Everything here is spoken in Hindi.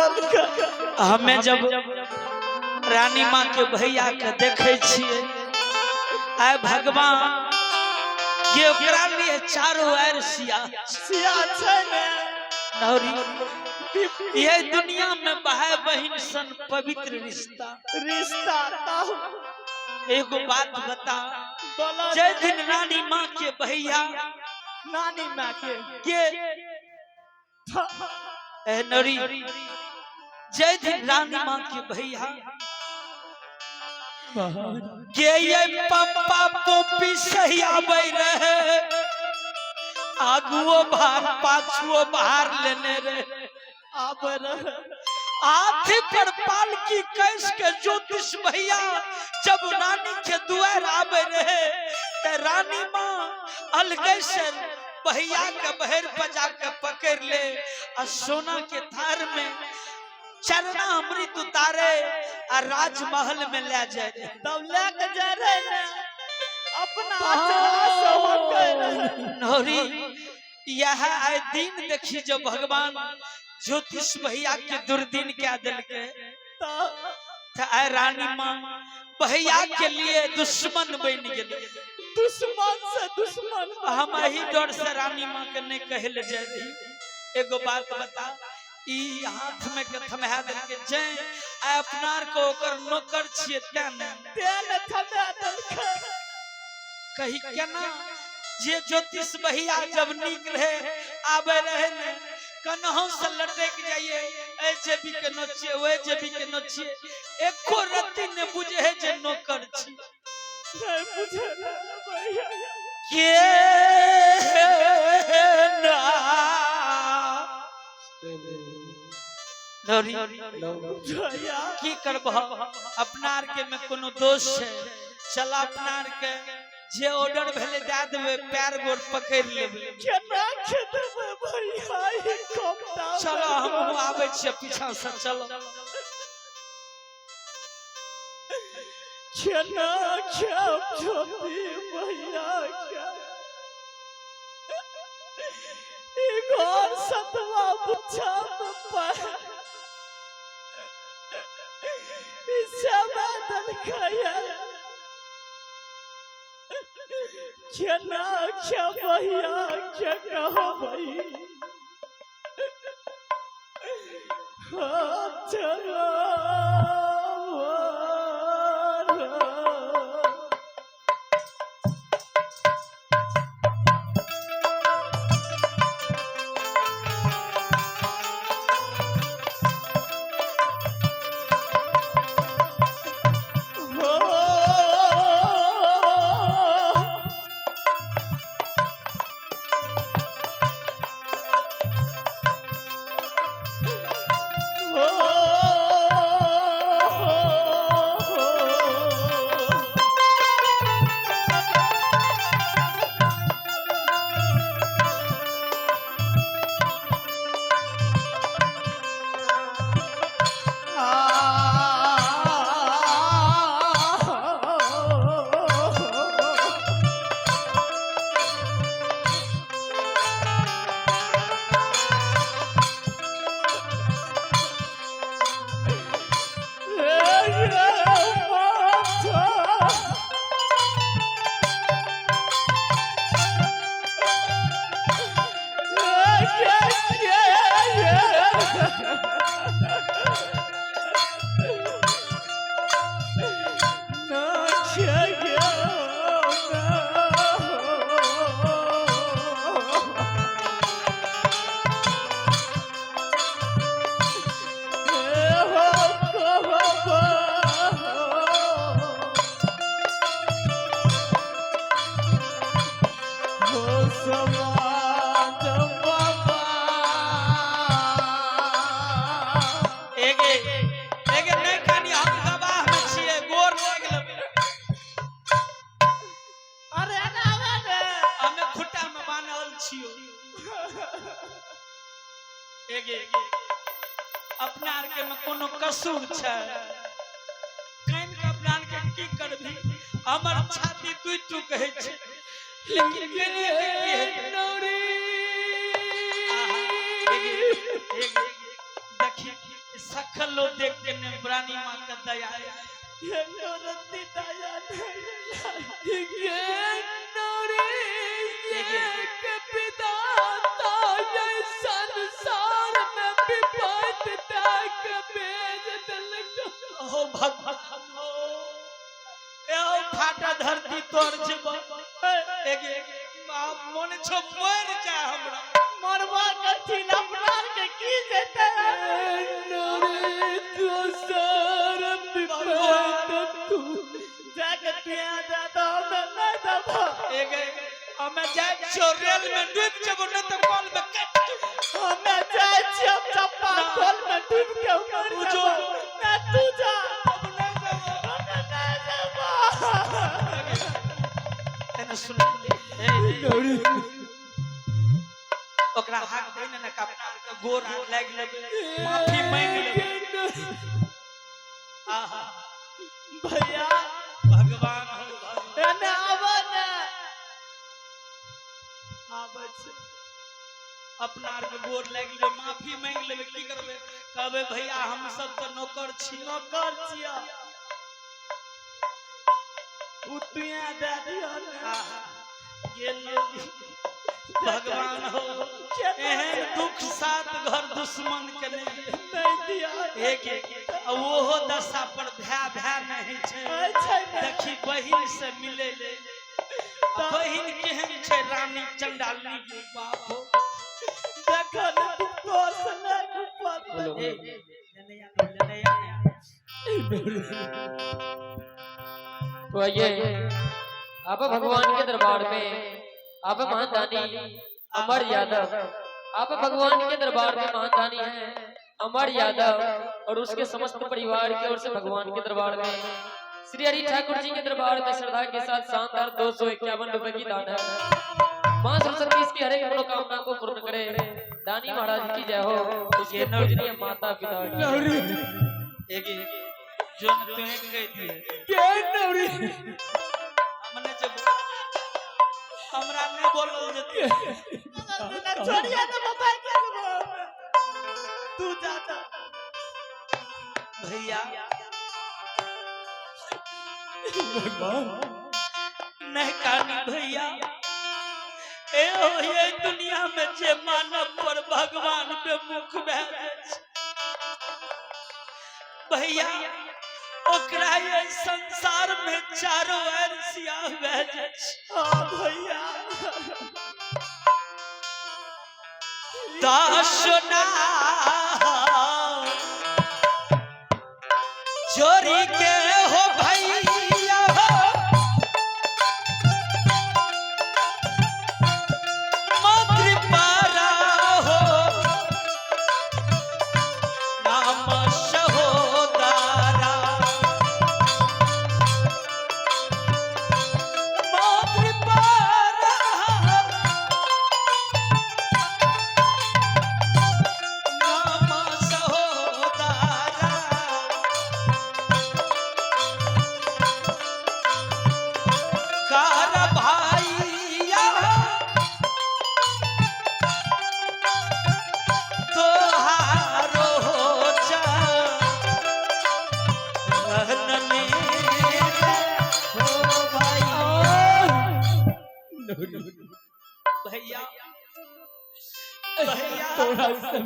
हमें जब रानी माँ के भैया के देखे छिए आय भगवान के ओकरा लिए चारों ओर सिया छै ने नौरी ये दुनिया में भाई बहन सन पवित्र रिश्ता एगो बात बता जय दिन रानी माँ के भैया नानी माँ के नौरी जय दिन रानी माँ के भैया के ये पप्पा पोपी सही आबै रहे आगुओ भार पाछुओ भार लेने रहे आबै रहे हाथी पर पालकी कैस के ज्योतिष भैया जब रानी के दुआर आवे रहे ते रानी माँ अलगे से भैया के बहर बजा के पकड़ ले और सोना के थार में चरना अमृत उतारे और राजमहल में ले जाए तब लेके जा रहे ने अपना आचरा से होकर नौरी यह आए दिन देखी जो भगवान ज्योतिष भैया के दुर्दिन क्या दिल के आए रानी माँ भैया के लिए दुश्मन बन गए दुश्मन से दुश्मन हम ही डर से रानी माँ के नहीं कहल जाए एगो बात बता ई हाथ में के थमा दे के जय अपनार को ओकर नौकर छिए तेने थमा दल कही केना जे ज्योतिष भैया जब निक रहे आवे रहे ने कन्हौ से लटक जाइए ए जेबी के नोचिए ओए जेबी के नोचिए एको रत्ती ने बुझे है जे नौकर छी नहीं बुझे भैया के ना नौरी की करबह अपनार के में कोनो दोष है चल अपनार के जे ऑर्डर भेले दे देबे पैर गोर पकड़ लेबे केना खेदबे भैया ई कमटा चलो हम आबै छियै पीछा से चलो केना खेब छोटी भैया के ई घर सतवा बुझा में पर ई समाधान खाया केना क्या भैया क्या कहो भाई चलो अपना आर के में कोनो कसूर छै कान के अपना आर के की करबी हमर छाती दुई टू कहै छै लेकिन केने के नौरी देखी सकल लो देख के ने रानी माँ का दया आया। एको रत्ती दया नहीं ये नौरी ये के विधाता ये संसार में विपत्ता के भेज दिलको। हो भगवान हो ए फाटा धरती तोर जीव एक मन छो मर जा हमरा मरवा कथी अपना के की देते नौरी दोसर विपत्ता तू जाके पिया दे दो मैं दबो एक हमें जाए छो रेल में डूब जब न तो कॉल में कट हमें जाए छी अब चप्पा खोल में डूब के मर तू जो जाओ ना तू जा अब नहीं जाओ तेने सुन नौरी ओकरा हाथ देने न का अपना के गोर हाथ लाग लेबे माफी मांग लेबे आहा भैया भगवान हो एने आवा ना आवे छै अपना आर के गोर लाग लेबे माफी मांग लेबे की करबे कहबे भैया हम सब तो नौकर छी नौकर छिया उतिया दे दियो ना गेल भगवान हो एहन दुख साथ घर दुश्मन के नहीं नहीं दिया एक ओहो दशा पर भै नहीं छै छै देखी बहिन से मिले ले बहिन केहन छै रानी चंडाली के बाप हो देखो ना तू तोर से नहीं ऊपर ए लेने आ तो ये अब भगवान के दरबार में अब महादानी अमर यादव आप भगवान के दरबार में महादानी हैं अमर यादव और उसके समस्त परिवार की ओर से भगवान के दरबार में श्री हरि ठाकुर जी के दरबार में श्रद्धा के साथ शानदार 251 रुपए की दान है। मां सरस्वती इसकी हर एक मनोकामना को पूर्ण करे। दानी महाराज की जय हो, उसके पूजनीय माता पिता की एक जो तुम्हें कह दिए जय नौरी हमने जब हमरा नहीं बोलल जते ना छोड़िया तो मोबाइल के तू जाता भैया नहीं कानी भैया ए हो ये दुनिया में जे मानव पर भगवान पे मुख भै भैया ओकरा ये संसार में चारों ओर सियाह भै जाय छै। हां भैया दासना चोरी के हो भैया मातृपारा हो नाम सहोदारा मातृपारा नाम सहोदारा कार भाईया तोहारो चरण में हो भैया भैया थोड़ा सा